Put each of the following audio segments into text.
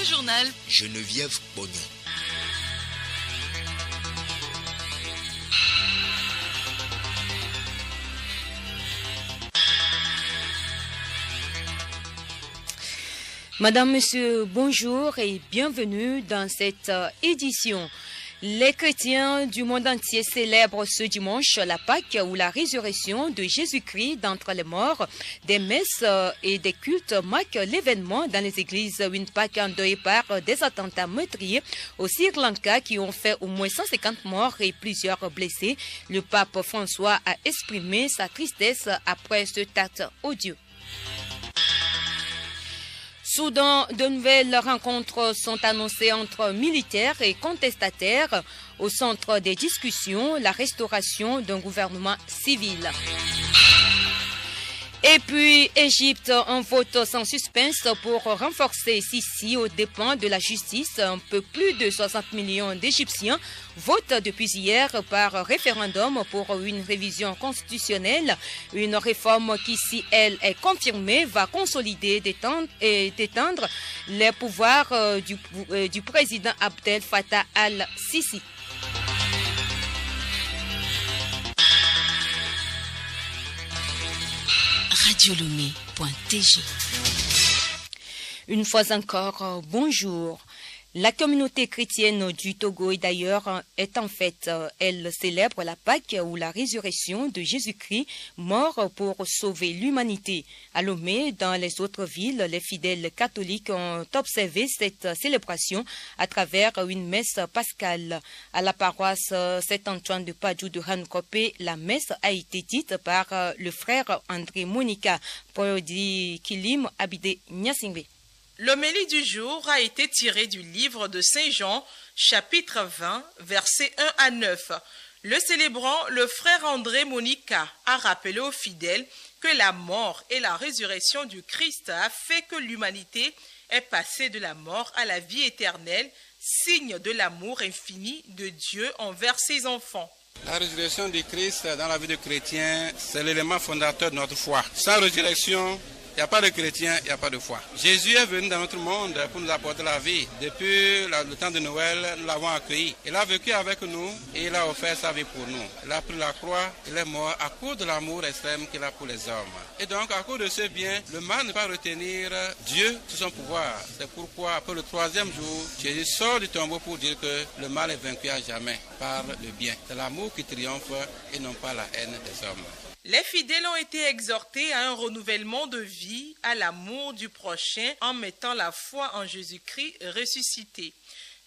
Le journal Geneviève Pognon. Madame, Monsieur, bonjour et bienvenue dans cette édition. Les chrétiens du monde entier célèbrent ce dimanche la Pâque ou la résurrection de Jésus-Christ d'entre les morts. Des messes et des cultes marquent l'événement dans les églises. Une Pâque endeuillée par des attentats meurtriers au Sri Lanka qui ont fait au moins 150 morts et plusieurs blessés. Le pape François a exprimé sa tristesse après ce acte odieux. Soudain, de nouvelles rencontres sont annoncées entre militaires et contestataires au centre des discussions, la restauration d'un gouvernement civil. Et puis, Égypte, un vote sans suspense pour renforcer Sisi aux dépens de la justice. Un peu plus de 60 millions d'Égyptiens votent depuis hier par référendum pour une révision constitutionnelle. Une réforme qui, si elle est confirmée, va consolider et détendre les pouvoirs du président Abdel Fattah al-Sisi. radiolomé.tg. Une fois encore, bonjour. La communauté chrétienne du Togo et d'ailleurs est en fait, elle célèbre la Pâque ou la résurrection de Jésus-Christ, mort pour sauver l'humanité. À Lomé, dans les autres villes, les fidèles catholiques ont observé cette célébration à travers une messe pascale. À la paroisse Saint-Antoine de Padou de Hankope, la messe a été dite par le frère André Monica, Poyodi Kilim Abide Nyasingbe. L'homélie du jour a été tirée du livre de Saint Jean, chapitre 20, versets 1 à 9. Le célébrant, le frère André Monica, a rappelé aux fidèles que la mort et la résurrection du Christ a fait que l'humanité est passée de la mort à la vie éternelle, signe de l'amour infini de Dieu envers ses enfants. La résurrection du Christ dans la vie de chrétien, c'est l'élément fondateur de notre foi. Sans résurrection, il n'y a pas de chrétien, il n'y a pas de foi. Jésus est venu dans notre monde pour nous apporter la vie. Depuis le temps de Noël, nous l'avons accueilli. Il a vécu avec nous et il a offert sa vie pour nous. Il a pris la croix, il est mort à cause de l'amour extrême qu'il a pour les hommes. Et donc, à cause de ce bien, le mal ne peut pas retenir Dieu sous son pouvoir. C'est pourquoi, après le troisième jour, Jésus sort du tombeau pour dire que le mal est vaincu à jamais par le bien. C'est l'amour qui triomphe et non pas la haine des hommes. Les fidèles ont été exhortés à un renouvellement de vie, à l'amour du prochain en mettant la foi en Jésus-Christ ressuscité.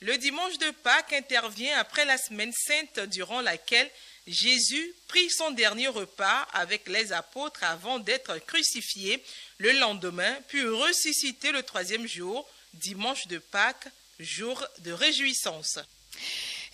Le dimanche de Pâques intervient après la semaine sainte durant laquelle Jésus prit son dernier repas avec les apôtres avant d'être crucifié le lendemain, puis ressuscité le troisième jour, dimanche de Pâques, jour de réjouissance.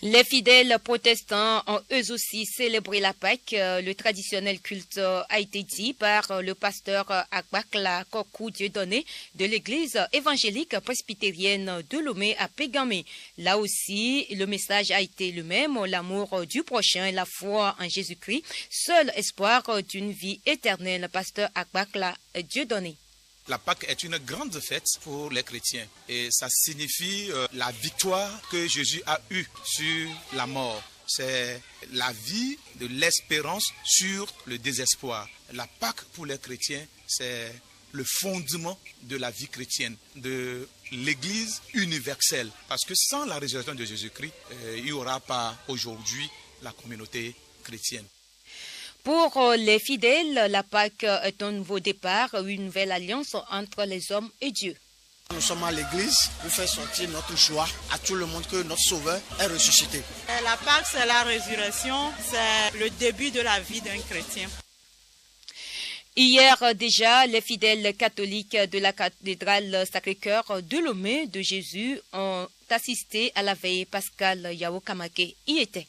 Les fidèles protestants ont eux aussi célébré la Pâque. Le traditionnel culte a été dit par le pasteur Akbakla Kokou Dieudonné de l'église évangélique presbytérienne de Lomé à Pégamé. Là aussi, le message a été le même, l'amour du prochain et la foi en Jésus-Christ, seul espoir d'une vie éternelle. Pasteur Akbakla Dieudonné. La Pâque est une grande fête pour les chrétiens et ça signifie la victoire que Jésus a eue sur la mort. C'est la vie de l'espérance sur le désespoir. La Pâque pour les chrétiens, c'est le fondement de la vie chrétienne, de l'Église universelle. Parce que sans la résurrection de Jésus-Christ, il n'y aura pas aujourd'hui la communauté chrétienne. Pour les fidèles, la Pâque est un nouveau départ, une nouvelle alliance entre les hommes et Dieu. Nous sommes à l'église pour faire sortir notre joie à tout le monde que notre Sauveur est ressuscité. La Pâque, c'est la résurrection, c'est le début de la vie d'un chrétien. Hier déjà, les fidèles catholiques de la cathédrale Sacré-Cœur de Lomé de Jésus ont assisté à la veille pascale. Yao Kamake y était.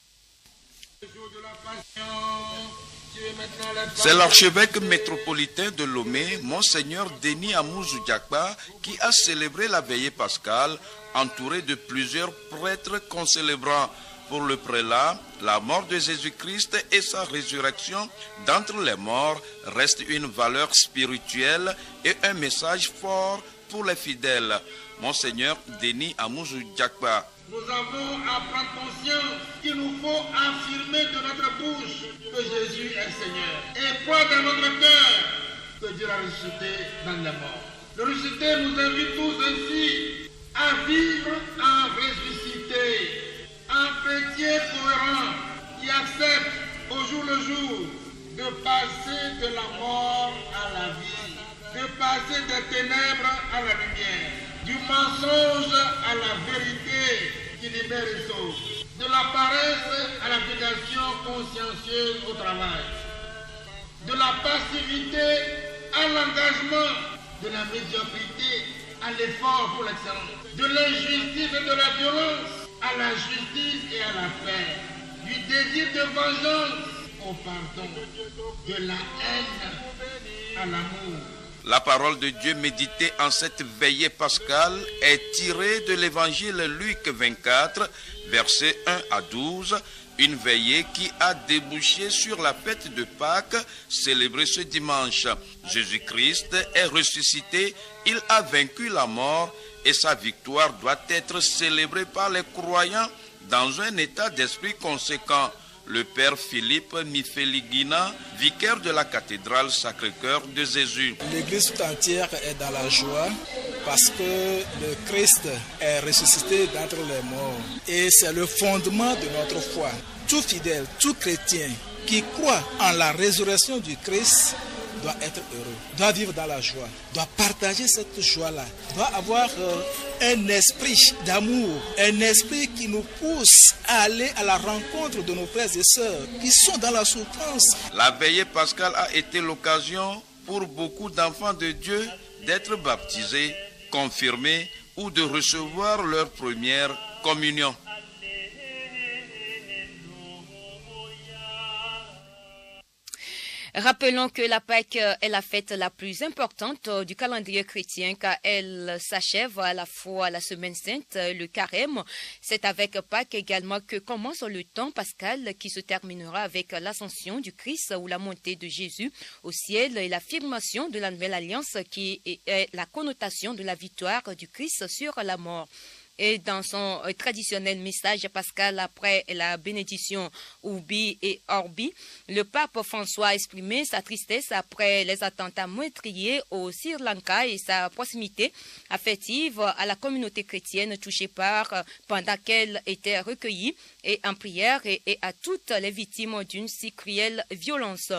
C'est l'archevêque métropolitain de Lomé, Monseigneur Denis Amouzou Diakba, qui a célébré la veillée pascale, entouré de plusieurs prêtres concélébrant pour le prélat, la mort de Jésus-Christ et sa résurrection d'entre les morts reste une valeur spirituelle et un message fort pour les fidèles. Monseigneur Denis Amouzou Diakba. Nous avons à prendre conscience qu'il nous faut affirmer de notre bouche que Jésus est Seigneur et croire dans notre cœur que Dieu l'a ressuscité dans les morts. Le ressuscité nous invite tous ainsi à vivre en ressuscité, en chrétien cohérent qui accepte au jour le jour de passer de la mort à la vie, de passer des ténèbres à la lumière, du mensonge à la vérité qui libère et sauve, de la paresse à l'application consciencieuse au travail, de la passivité à l'engagement, de la médiocrité à l'effort pour l'excellence, de l'injustice et de la violence à la justice et à la paix, du désir de vengeance au pardon, de la haine à l'amour. La parole de Dieu méditée en cette veillée pascale est tirée de l'évangile Luc 24, versets 1 à 12, une veillée qui a débouché sur la fête de Pâques célébrée ce dimanche. Jésus-Christ est ressuscité, il a vaincu la mort et sa victoire doit être célébrée par les croyants dans un état d'esprit conséquent. Le père Philippe Mifeliguina, vicaire de la cathédrale Sacré-Cœur de Jésus. L'église tout entière est dans la joie parce que le Christ est ressuscité d'entre les morts. Et c'est le fondement de notre foi. Tout fidèle, tout chrétien qui croit en la résurrection du Christ doit être heureux, doit vivre dans la joie, doit partager cette joie-là, doit avoir un esprit d'amour, un esprit qui nous pousse à aller à la rencontre de nos frères et sœurs qui sont dans la souffrance. La veillée pascale a été l'occasion pour beaucoup d'enfants de Dieu d'être baptisés, confirmés ou de recevoir leur première communion. Rappelons que la Pâque est la fête la plus importante du calendrier chrétien car elle s'achève à la fois la semaine sainte, le carême. C'est avec Pâques également que commence le temps pascal qui se terminera avec l'ascension du Christ ou la montée de Jésus au ciel et l'affirmation de la nouvelle alliance qui est la connotation de la victoire du Christ sur la mort. Et dans son traditionnel message pascal après la bénédiction Urbi et Orbi, le pape François a exprimé sa tristesse après les attentats meurtriers au Sri Lanka et sa proximité affective à la communauté chrétienne touchée pendant qu'elle était recueillie et en prière et à toutes les victimes d'une si cruelle violence.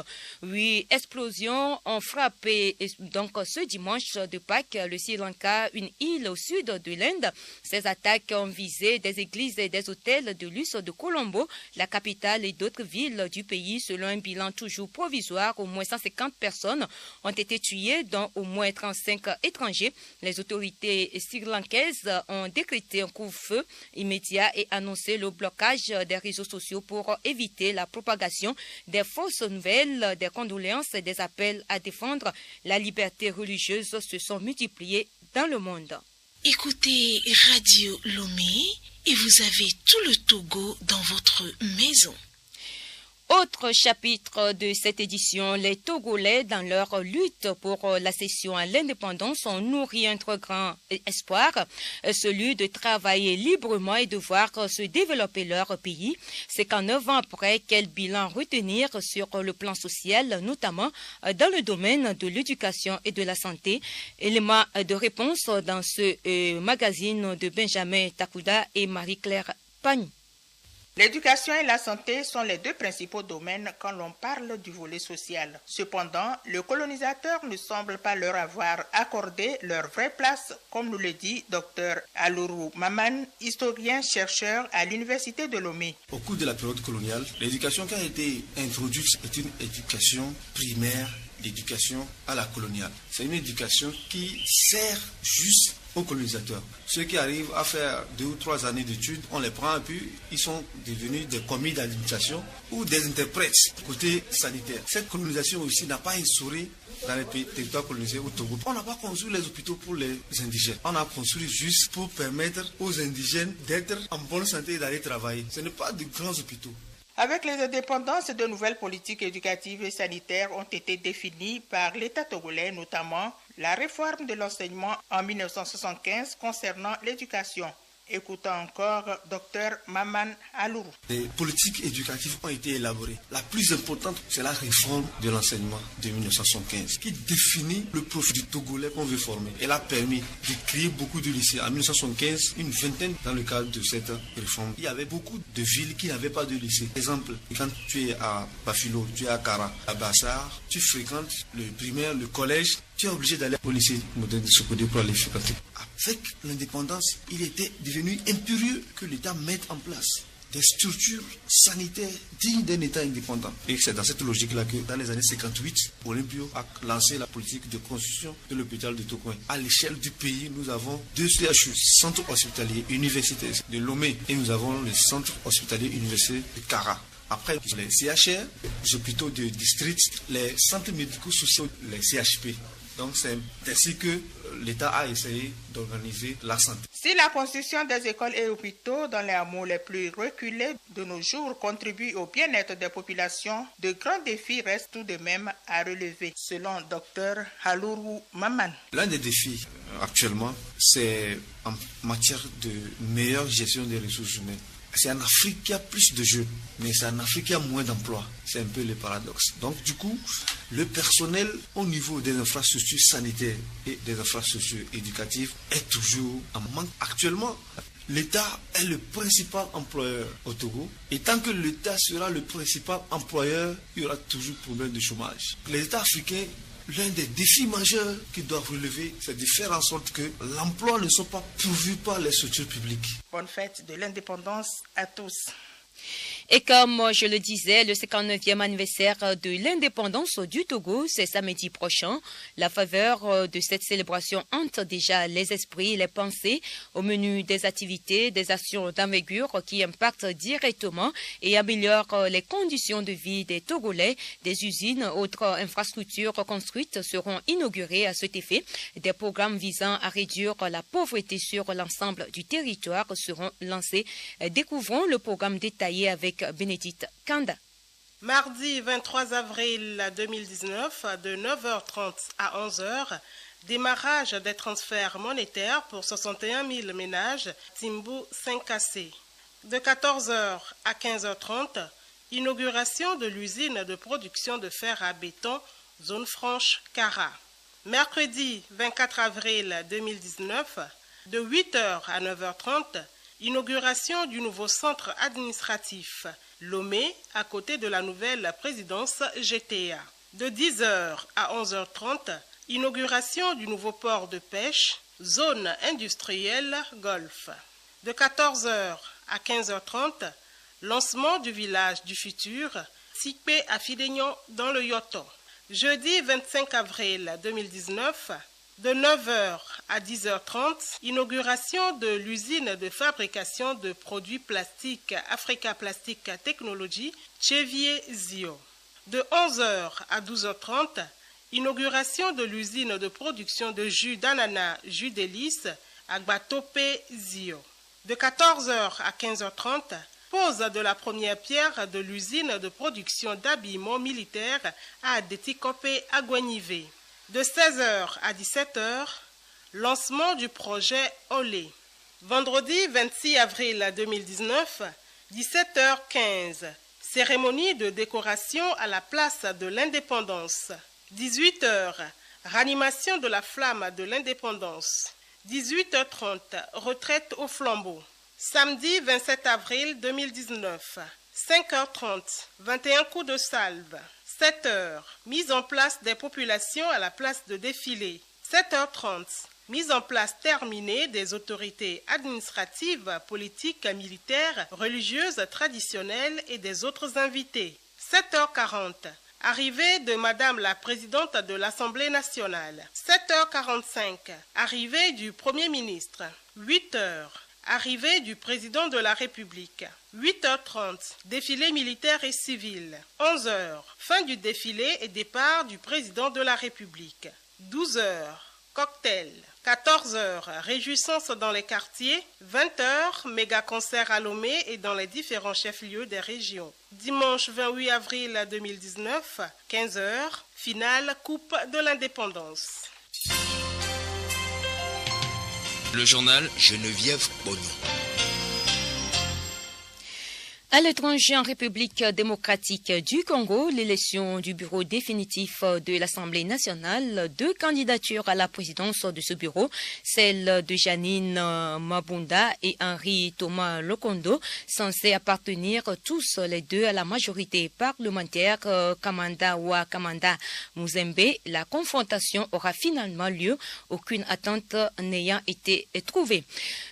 8 explosions ont frappé donc ce dimanche de Pâques le Sri Lanka, une île au sud de l'Inde. Ces attaques ont visé des églises et des hôtels de luxe de Colombo, la capitale et d'autres villes du pays. Selon un bilan toujours provisoire, au moins 150 personnes ont été tuées, dont au moins 35 étrangers. Les autorités sri-lankaises ont décrété un couvre-feu immédiat et annoncé le blocage des réseaux sociaux pour éviter la propagation des fausses nouvelles. Des condoléances et des appels à défendre la liberté religieuse se sont multipliés dans le monde. Écoutez Radio Lomé et vous avez tout le Togo dans votre maison. Autre chapitre de cette édition, les Togolais, dans leur lutte pour l'accession à l'indépendance, ont nourri un très grand espoir, celui de travailler librement et de voir se développer leur pays. C'est qu'en 9 ans après, quel bilan retenir sur le plan social, notamment dans le domaine de l'éducation et de la santé. Élément de réponse dans ce magazine de Benjamin Takuda et Marie-Claire Pagne. L'éducation et la santé sont les deux principaux domaines quand l'on parle du volet social. Cependant, le colonisateur ne semble pas leur avoir accordé leur vraie place, comme nous le dit Dr Alourou Maman, historien-chercheur à l'Université de Lomé. Au cours de la période coloniale, l'éducation qui a été introduite est une éducation primaire, l'éducation à la coloniale. C'est une éducation qui sert juste aux colonisateurs. Ceux qui arrivent à faire 2 ou 3 années d'études, on les prend et puis ils sont devenus des commis d'administration ou des interprètes côté sanitaire. Cette colonisation aussi n'a pas instauré dans les territoires colonisés au Togo. On n'a pas construit les hôpitaux pour les indigènes. On a construit juste pour permettre aux indigènes d'être en bonne santé et d'aller travailler. Ce n'est pas de grands hôpitaux. Avec les indépendances, de nouvelles politiques éducatives et sanitaires ont été définies par l'État togolais, notamment la réforme de l'enseignement en 1975 concernant l'éducation. Écoutons encore Dr Maman Alourou. Les politiques éducatives ont été élaborées. La plus importante, c'est la réforme de l'enseignement de 1975 qui définit le profil du Togolais qu'on veut former. Elle a permis de créer beaucoup de lycées. En 1975, une vingtaine dans le cadre de cette réforme. Il y avait beaucoup de villes qui n'avaient pas de lycée. Par exemple, quand tu es à Bafilo, tu es à Kara, à Bassar, tu fréquentes le primaire, le collège, tu es obligé d'aller au lycée moderne de Sokodé pour aller fréquenter. Avec l'indépendance, il était devenu impérieux que l'État mette en place des structures sanitaires dignes d'un État indépendant. Et c'est dans cette logique-là que, dans les années 58, Olympio a lancé la politique de construction de l'hôpital de Tokoin. À l'échelle du pays, nous avons 2 CHU, centres hospitaliers universitaires de Lomé, et nous avons le centre hospitalier universitaire de Kara. Après, les CHR, les hôpitaux de district, les centres médicaux sociaux, les CHP. Donc c'est ainsi que l'État a essayé d'organiser la santé. Si la construction des écoles et hôpitaux dans les hameaux les plus reculés de nos jours contribue au bien-être des populations, de grands défis restent tout de même à relever, selon Dr Alourou Maman. L'un des défis actuellement, c'est en matière de meilleure gestion des ressources humaines. C'est en Afrique qu'il y a plus de jeunes, mais c'est en Afrique qu'il y a moins d'emplois. C'est un peu le paradoxe. Donc du coup, le personnel au niveau des infrastructures sanitaires et des infrastructures éducatives est toujours en manque. Actuellement, l'État est le principal employeur au Togo. Et tant que l'État sera le principal employeur, il y aura toujours problème de chômage. Les États africains, l'un des défis majeurs qu'ils doivent relever, c'est de faire en sorte que l'emploi ne soit pas pourvu par les structures publiques. Bonne fête de l'indépendance à tous. Et comme je le disais, le 59e anniversaire de l'indépendance du Togo, c'est samedi prochain. La faveur de cette célébration hante déjà les esprits et les pensées. Au menu des activités, des actions d'envergure qui impactent directement et améliorent les conditions de vie des Togolais. Des usines, autres infrastructures construites seront inaugurées à cet effet. Des programmes visant à réduire la pauvreté sur l'ensemble du territoire seront lancés. Découvrons le programme détaillé avec Bénédicte Kanda. Mardi 23 avril 2019, de 9h30 à 11h, démarrage des transferts monétaires pour 61 000 ménages, Timbou 5AC. De 14h à 15h30, inauguration de l'usine de production de fer à béton, zone franche Kara. Mercredi 24 avril 2019, de 8h à 9h30, inauguration du nouveau centre administratif Lomé, à côté de la nouvelle présidence GTA. De 10h à 11h30, inauguration du nouveau port de pêche, zone industrielle Golfe. De 14h à 15h30, lancement du village du futur, Sikpé à Fidegnon dans le Yoto. Jeudi 25 avril 2019, de 9h à 10h30, inauguration de l'usine de fabrication de produits plastiques Africa Plastic Technology, Chevier Zio. De 11h à 12h30, inauguration de l'usine de production de jus d'ananas, jus délice, Agbatope Zio. De 14h à 15h30, pose de la première pierre de l'usine de production d'habillement militaire à Adetikope Agouanivé. De 16h à 17h, lancement du projet Olé. Vendredi 26 avril 2019, 17h15, cérémonie de décoration à la place de l'Indépendance. 18h, ranimation de la flamme de l'Indépendance. 18h30, retraite au flambeau. Samedi 27 avril 2019, 5h30, 21 coups de salve. 7h, mise en place des populations à la place de défilé. 7h30, mise en place terminée des autorités administratives, politiques, militaires, religieuses, traditionnelles et des autres invités. 7h40, arrivée de Madame la Présidente de l'Assemblée nationale. 7h45, arrivée du Premier ministre. 8h, arrivée du Président de la République. 8h30, défilé militaire et civil. 11h, fin du défilé et départ du Président de la République. 12h, cocktail. 14h, réjouissance dans les quartiers. 20h, méga concert à Lomé et dans les différents chefs-lieux des régions. Dimanche 28 avril 2019, 15h, finale Coupe de l'Indépendance. Le journal Geneviève Bonneau. À l'étranger, en République démocratique du Congo, l'élection du bureau définitif de l'Assemblée nationale, 2 candidatures à la présidence de ce bureau, celle de Janine Mabunda et Henri Thomas Lokondo, censés appartenir tous les deux à la majorité parlementaire Kamanda Wa Kamanda Muzembe. La confrontation aura finalement lieu, aucune attente n'ayant été trouvée.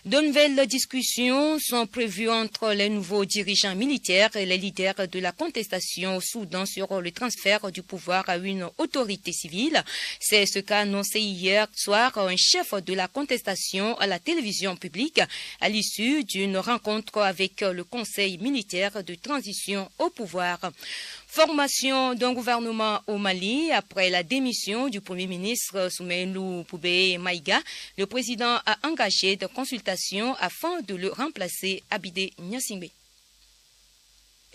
De nouvelles discussions sont prévues entre les nouveaux dirigeants militaires et les leaders de la contestation au Soudan sur le transfert du pouvoir à une autorité civile. C'est ce qu'a annoncé hier soir un chef de la contestation à la télévision publique à l'issue d'une rencontre avec le Conseil militaire de transition au pouvoir. Formation d'un gouvernement au Mali après la démission du Premier ministre Soumeilou Poubé Maïga. Le président a engagé des consultations afin de le remplacer, Abidé Nyassimbe.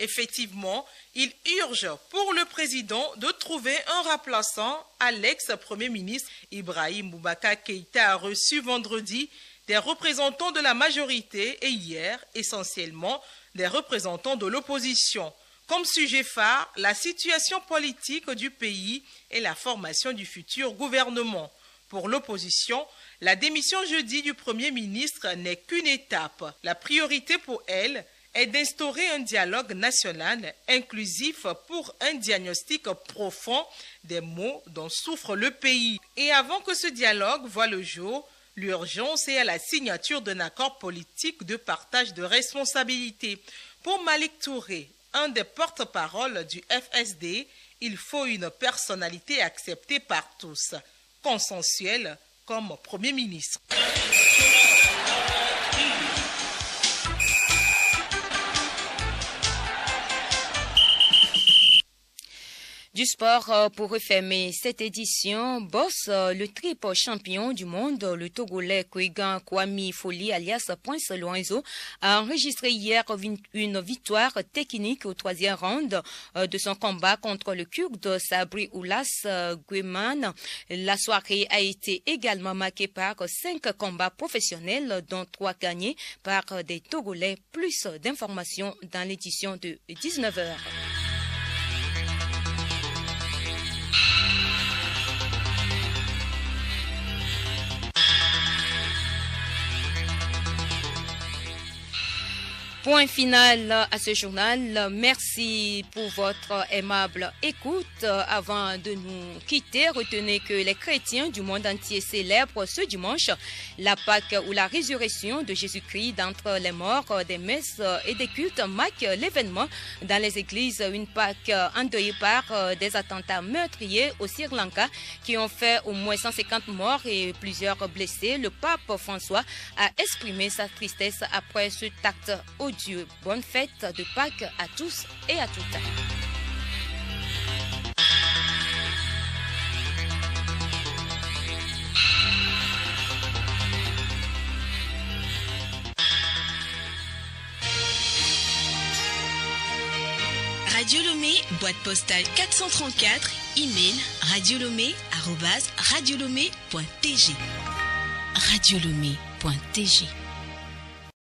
Effectivement, il urge pour le président de trouver un remplaçant à l'ex-premier ministre. Ibrahim Boubacar Keïta a reçu vendredi des représentants de la majorité et hier, essentiellement, des représentants de l'opposition. Comme sujet phare, la situation politique du pays et la formation du futur gouvernement. Pour l'opposition, la démission jeudi du Premier ministre n'est qu'une étape. La priorité pour elle est d'instaurer un dialogue national inclusif pour un diagnostic profond des maux dont souffre le pays. Et avant que ce dialogue voie le jour, l'urgence est à la signature d'un accord politique de partage de responsabilités. Pour Malik Touré, un des porte-paroles du FSD, il faut une personnalité acceptée par tous, consensuelle comme Premier ministre. Du sport pour refermer cette édition, Boss, le triple champion du monde, le Togolais Kouigan Kwame Foli alias Prince Lorenzo, a enregistré hier une victoire technique au 3e round de son combat contre le Kurde Sabri Oulas Gueman. La soirée a été également marquée par 5 combats professionnels, dont 3 gagnés par des Togolais. Plus d'informations dans l'édition de 19h. Point final à ce journal. Merci pour votre aimable écoute. Avant de nous quitter, retenez que les chrétiens du monde entier célèbrent ce dimanche la Pâque ou la résurrection de Jésus-Christ d'entre les morts. Des messes et des cultes marquent l'événement dans les églises. Une Pâque endeuillée par des attentats meurtriers au Sri Lanka qui ont fait au moins 150 morts et plusieurs blessés. Le pape François a exprimé sa tristesse après cet acte odieux. Bonne fête de Pâques à tous et à toutes. Radio Lomé, boîte postale 434, email radiolomé@radiolomé.tg. radiolomé.tg